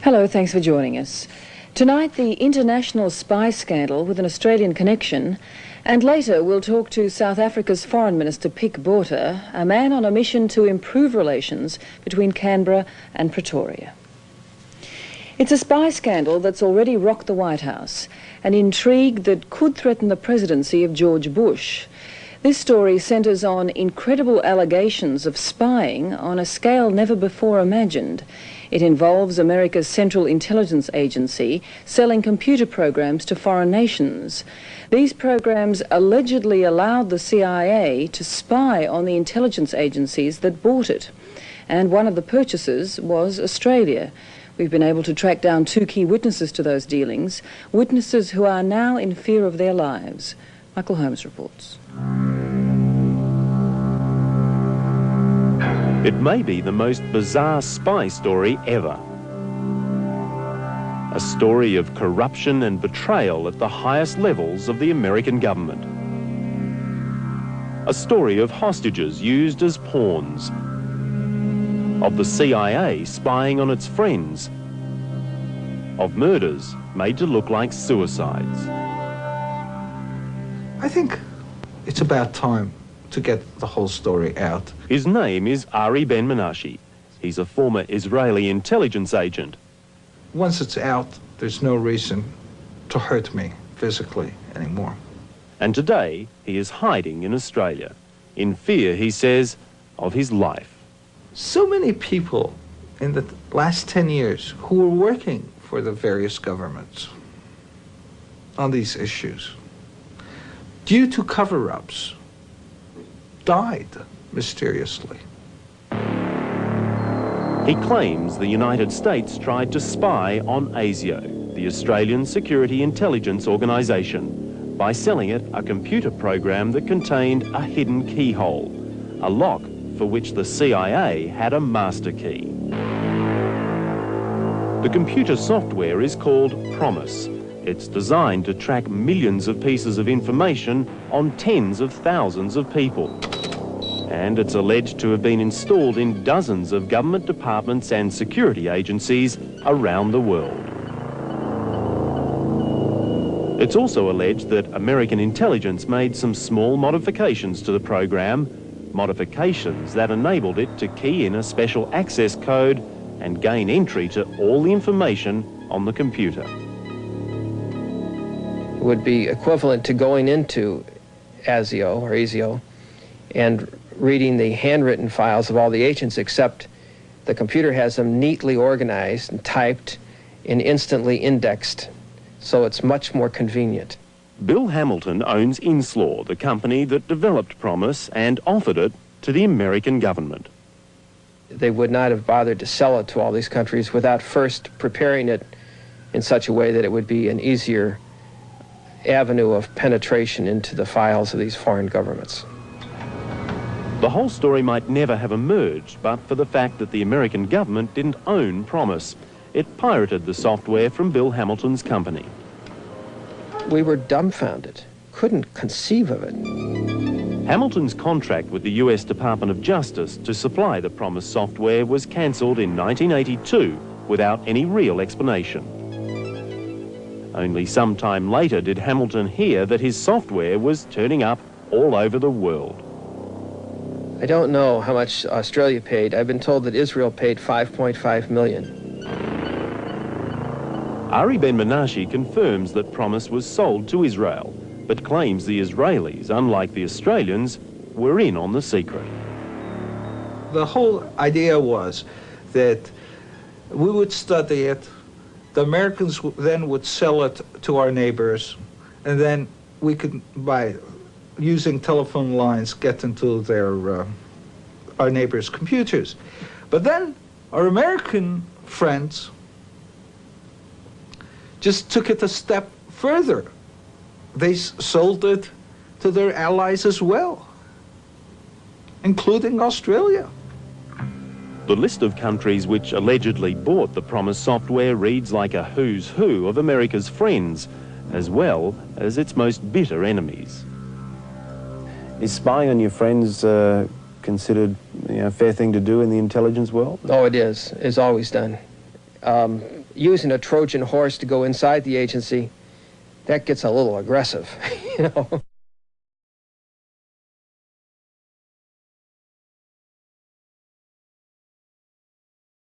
Hello, thanks for joining us. Tonight, the international spy scandal with an Australian connection, and later we'll talk to South Africa's Foreign Minister Pik Botha, a man on a mission to improve relations between Canberra and Pretoria. It's a spy scandal that's already rocked the White House, an intrigue that could threaten the presidency of George Bush. This story centres on incredible allegations of spying on a scale never before imagined. It involves America's Central Intelligence Agency selling computer programs to foreign nations. These programs allegedly allowed the CIA to spy on the intelligence agencies that bought it. And one of the purchasers was Australia. We've been able to track down two key witnesses to those dealings, witnesses who are now in fear of their lives. Michael Holmes reports. It may be the most bizarre spy story ever. A story of corruption and betrayal at the highest levels of the American government. A story of hostages used as pawns. Of the CIA spying on its friends. Of murders made to look like suicides. I think it's about time to get the whole story out. His name is Ari Ben-Menashe. He's a former Israeli intelligence agent. Once it's out, there's no reason to hurt me physically anymore. And today, he is hiding in Australia, in fear, he says, of his life. So many people in the last 10 years who were working for the various governments on these issues, due to cover-ups, died mysteriously. He claims the United States tried to spy on ASIO, the Australian Security Intelligence Organisation, by selling it a computer program that contained a hidden keyhole, a lock for which the CIA had a master key. The computer software is called Promise. It's designed to track millions of pieces of information on tens of thousands of people. And it's alleged to have been installed in dozens of government departments and security agencies around the world. It's also alleged that American intelligence made some small modifications to the program, modifications that enabled it to key in a special access code and gain entry to all the information on the computer. It would be equivalent to going into ASIO and reading the handwritten files of all the agents, except the computer has them neatly organized and typed and instantly indexed, so it's much more convenient. Bill Hamilton owns Inslaw, the company that developed Promise and offered it to the American government. They would not have bothered to sell it to all these countries without first preparing it in such a way that it would be an easier avenue of penetration into the files of these foreign governments. The whole story might never have emerged but for the fact that the American government didn't own Promise. It pirated the software from Bill Hamilton's company. We were dumbfounded, couldn't conceive of it. Hamilton's contract with the US Department of Justice to supply the Promise software was cancelled in 1982 without any real explanation. Only some time later did Hamilton hear that his software was turning up all over the world. I don't know how much Australia paid. I've been told that Israel paid $5.5 million. Ari Ben-Menashe confirms that Promise was sold to Israel, but claims the Israelis, unlike the Australians, were in on the secret. The whole idea was that we would study it, the Americans then would sell it to our neighbors, and then we could, by using telephone lines, get into our neighbors' computers. But then our American friends just took it a step further. They sold it to their allies as well, including Australia. The list of countries which allegedly bought the Promise software reads like a who's who of America's friends, as well as its most bitter enemies. Is spying on your friends considered a fair thing to do in the intelligence world? Oh, it is. It's always done. using a Trojan horse to go inside the agency, that gets a little aggressive, you know.